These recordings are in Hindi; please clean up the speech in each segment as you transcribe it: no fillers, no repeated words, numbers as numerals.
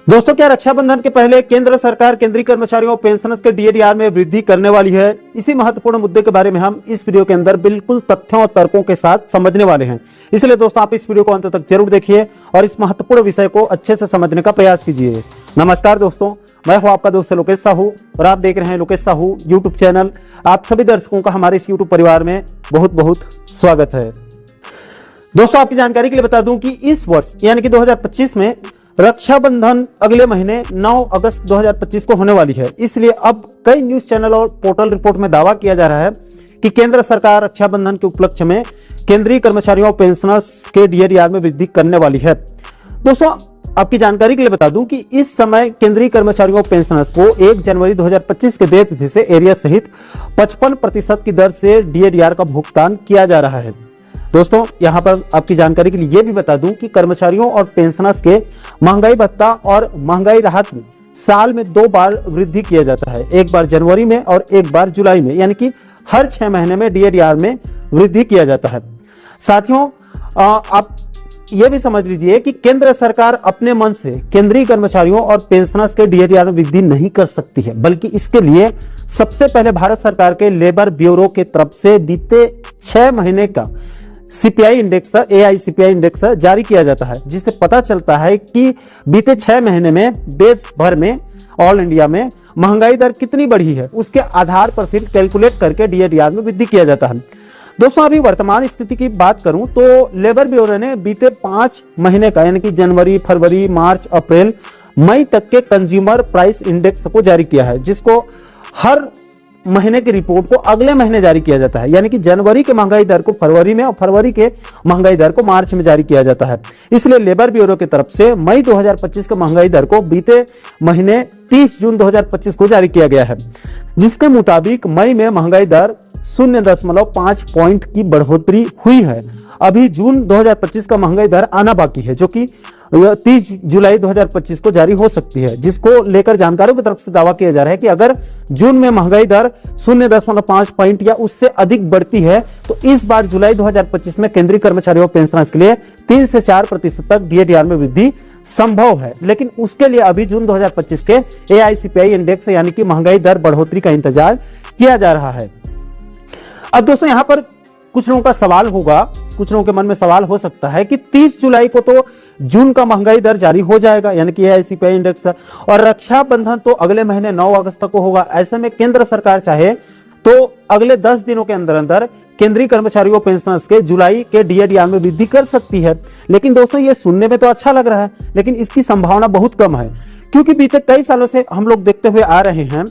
दोस्तों, क्या रक्षाबंधन के पहले केंद्र सरकार केंद्रीय कर्मचारियों और पेंशनर्स के डीएडीआर में वृद्धि करने वाली है? इसी महत्वपूर्ण मुद्दे के बारे में हम इस वीडियो के अंदर बिल्कुल तथ्यों और तर्कों के साथ समझने वाले हैं। इसलिए दोस्तों, आप इस वीडियो को अंत तक जरूर देखिए और इस महत्वपूर्ण विषय को अच्छे से समझने का प्रयास कीजिए। नमस्कार दोस्तों, मैं हूं आपका दोस्त लोकेश साहू और आप देख रहे हैं लोकेश साहू यूट्यूब चैनल। आप सभी दर्शकों का हमारे इस यूट्यूब परिवार में बहुत बहुत स्वागत है। दोस्तों, आपकी जानकारी के लिए बता दूं कि इस वर्ष यानी कि 2025 में रक्षाबंधन अगले महीने 9 अगस्त 2025 को होने वाली है। इसलिए अब कई न्यूज चैनल और पोर्टल रिपोर्ट में दावा किया जा रहा है कि केंद्र सरकार रक्षाबंधन के उपलक्ष्य में केंद्रीय कर्मचारियों और पेंशनर्स के डीएडीआर में वृद्धि करने वाली है। दोस्तों, आपकी जानकारी के लिए बता दूं कि इस समय केंद्रीय कर्मचारियों और पेंशनर्स को 1 जनवरी 2025 के देय तिथि से एरिया सहित 55% की दर से डीएडीआर का भुगतान किया जा रहा है। दोस्तों, यहां पर आपकी जानकारी के लिए यह भी बता दूं कि कर्मचारियों और पेंशनर्स के महंगाई भत्ता और महंगाई राहत में साल में 2 बार वृद्धि किया जाता है, एक बार जनवरी में और एक बार जुलाई में, यानी कि हर 6 महीने में डीएडीआर में वृद्धि किया जाता है। साथियों, आप यह भी समझ लीजिए कि केंद्र सरकार अपने मन से केंद्रीय कर्मचारियों और पेंशनर्स के डीएडीआर में वृद्धि नहीं कर सकती है, बल्कि इसके लिए सबसे पहले भारत सरकार के लेबर ब्यूरो के तरफ से बीते 6 महीने का सीपीआई इंडेक्स एआईसीपीआई इंडेक्स जारी किया जाता है, जिससे पता चलता है कि बीते 6 महीने में देश भर में ऑल इंडिया में महंगाई दर कितनी बढ़ी है। उसके आधार पर फिर कैलकुलेट करके डीएडीआर में वृद्धि किया जाता है। दोस्तों, अभी वर्तमान स्थिति की बात करूं तो लेबर ब्यूरो ने बीते 5 महीने का यानी कि जनवरी, फरवरी, मार्च, अप्रैल, मई तक के कंज्यूमर प्राइस इंडेक्स को जारी किया है, जिसको हर महीने की रिपोर्ट को अगले महीने जारी किया जाता है, यानी कि जनवरी के महंगाई दर को फरवरी में और फरवरी के महंगाई दर को मार्च में जारी किया जाता है। इसलिए लेबर ब्यूरो की तरफ से मई 2025 के महंगाई दर को बीते महीने 30 जून 2025 को जारी किया गया है, जिसके मुताबिक मई में महंगाई दर 0.5 पॉइंट की बढ़ोतरी हुई है। अभी जून 2025 का महंगाई दर आना बाकी है, जो कि 30 जुलाई 2025 को जारी हो सकती है, जिसको लेकर जानकारों की तरफ से दावा किया जा रहा है कि अगर जून में महंगाई दर 0.5 पॉइंट या उससे अधिक बढ़ती है तो इस बार जुलाई 2025 में केंद्रीय कर्मचारियों और पेंशनर्स के लिए 3 से 4% तक डीएडीआर में वृद्धि संभव है। लेकिन उसके लिए अभी जून 2025 के एआईसीपीआई इंडेक्स यानी कि महंगाई दर बढ़ोतरी का इंतजार किया जा रहा है। अब दोस्तों, यहां पर कुछ लोगों का सवाल होगा, कुछ लोगों के मन में सवाल हो सकता है कि 30 जुलाई को तो जून का महंगाई दर जारी हो जाएगा यानी कि एआईसीपीआई इंडेक्स, और रक्षाबंधन तो अगले महीने 9 अगस्त तक को होगा। ऐसे में केंद्र सरकार चाहे तो अगले 10 दिनों के अंदर अंदर केंद्रीय कर्मचारियों और पेंशनर्स के जुलाई के डीएडीआर में वृद्धि कर सकती है। लेकिन दोस्तों, ये सुनने में तो अच्छा लग रहा है, लेकिन इसकी संभावना बहुत कम है, क्योंकि बीते कई सालों से हम लोग देखते हुए आ रहे हैं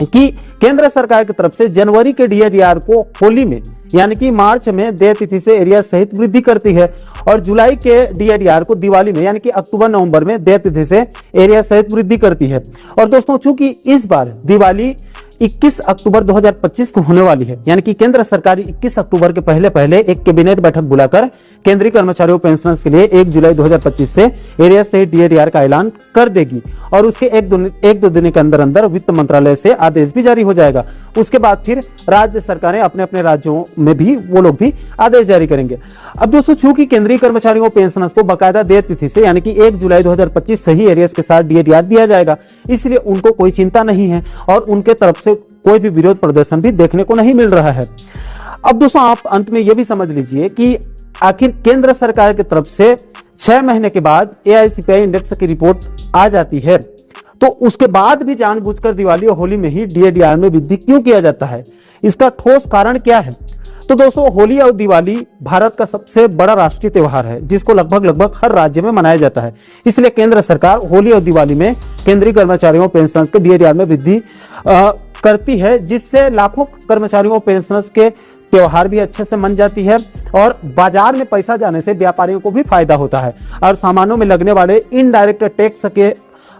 कि केंद्र सरकार की तरफ से जनवरी के डीएडीआर को होली में यानी कि मार्च में देय तिथि से एरिया सहित वृद्धि करती है और जुलाई के डीएडीआर को दिवाली में यानी कि अक्टूबर नवंबर में देय तिथि से एरिया सहित वृद्धि करती है। और दोस्तों, चूंकि इस बार दिवाली 21 अक्टूबर 2025 को होने वाली है, यानी कि केंद्र सरकार 21 अक्टूबर के पहले एक कैबिनेट बैठक बुलाकर केंद्रीय कर्मचारियों पेंशनर्स के लिए 1 जुलाई 2025 से एरिया सहित डीएडीआर का ऐलान कर देगी और उसके एक दो दिन के अंदर अंदर वित्त मंत्रालय से आदेश भी जारी हो जाएगा। उसके बाद फिर राज्य सरकारें अपने अपने राज्यों में भी वो लोग भी आदेश जारी करेंगे। अब दोस्तों, चूंकि केंद्रीय कर्मचारियों पेंशनर्स को बकायदा देय तिथि से यानी कि 1 जुलाई 2025 सही एरियर्स के साथ डीएडीआर दिया जाएगा, इसलिए उनको कोई चिंता नहीं है और उनके तरफ से कोई भी विरोध प्रदर्शन भी देखने को नहीं मिल रहा है। अब दोस्तों, आप अंत में यह भी समझ लीजिए कि आखिर केंद्र सरकार की तरफ से 6 महीने के बाद एआईसीपीआई इंडेक्स की रिपोर्ट आ जाती है, तो उसके बाद भी जानबूझकर दिवाली और होली में ही डीएडीआर में वृद्धि क्यों किया जाता है? इसका ठोस कारण क्या है? तो दोस्तों, होली और दिवाली भारत का सबसे बड़ा राष्ट्रीय त्योहार है, जिसको लगभग हर राज्य में मनाया जाता है। इसलिए केंद्र सरकार होली और दिवाली में केंद्रीय कर्मचारियों पेंशनर्स के डीएडीआर में वृद्धि करती है, जिससे लाखों कर्मचारियों पेंशनर्स के त्योहार भी अच्छे से मन जाती है और बाजार में पैसा जाने से व्यापारियों को भी फायदा होता है और सामानों में लगने वाले इनडायरेक्ट टैक्स के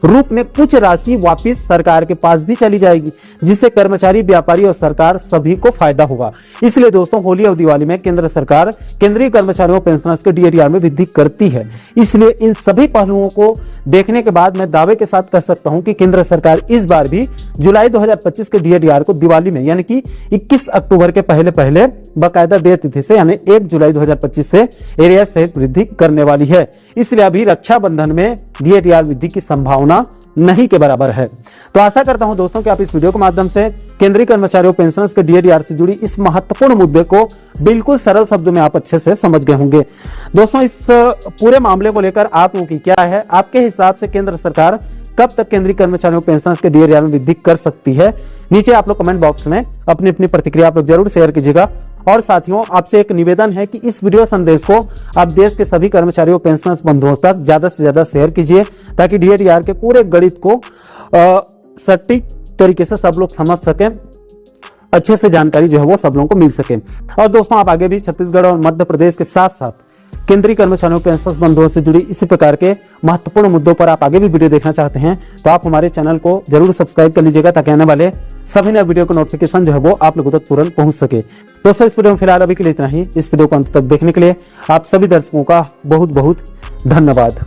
रूप में कुछ राशि वापस सरकार के पास भी चली जाएगी, जिससे कर्मचारी, व्यापारी और सरकार सभी को फायदा होगा। इसलिए दोस्तों, होली और दिवाली में केंद्र सरकार केंद्रीय कर्मचारियों पेंशनर्स के डीएडीआर में वृद्धि करती है। इसलिए इन सभी पहलुओं को देखने के बाद मैं दावे के साथ कह सकता हूं कि केंद्र सरकार इस बार भी जुलाई 2025 के डीएडीआर को दिवाली में यानी कि 21 अक्टूबर के पहले बाकायदा देय तिथि से यानी 1 जुलाई 2025 से एरिया सहित वृद्धि करने वाली है। इसलिए अभी रक्षाबंधन में डीएडीआर वृद्धि की संभावना नहीं के बराबर है। तो आशा करता हूं दोस्तों कि आप इस वीडियो के माध्यम से केंद्रीय कर्मचारियों पेंशनर्स के डीएडीआर से जुड़ी इस महत्वपूर्ण मुद्दे को बिल्कुल सरल शब्दों में आप अच्छे से समझ गए होंगे। दोस्तों, इस पूरे मामले को लेकर आप लोगों की क्या है? आपके हिसाब से केंद्र सरकार कब तक केंद्रीय कर्मचारियों पेंशनर्स के डीएडीआर में वृद्धि कर सकती है? नीचे आप लोग कमेंट बॉक्स में अपनी अपनी प्रतिक्रिया आप लोग जरूर शेयर कीजिएगा। और साथियों, आपसे एक निवेदन है कि इस वीडियो संदेश को आप देश के सभी कर्मचारियों पेंशनर्स बंधुओं तक ज्यादा से ज्यादा शेयर कीजिए, ताकि डीएडीआर के पूरे गणित को सटीक तरीके से सब लोग समझ सकें, अच्छे से जानकारी जो है वो सब लोगों को मिल सके। और दोस्तों, आप आगे भी छत्तीसगढ़ और मध्य प्रदेश के साथ साथ केंद्रीय कर्मचारियों पेंशनर्स बंधुओं से जुड़ी इसी प्रकार के महत्वपूर्ण मुद्दों पर आप आगे भी वीडियो देखना चाहते हैं तो आप हमारे चैनल को जरूर सब्सक्राइब कर लीजिएगा, ताकि आने वाले सभी नए वीडियो का नोटिफिकेशन जो है वो आप लोगों तक तुरंत पहुंच सके। दोस्तों, इस वीडियो में फिलहाल अभी के लिए इतना ही। इस वीडियो को अंत तक देखने के लिए आप सभी दर्शकों का बहुत बहुत धन्यवाद।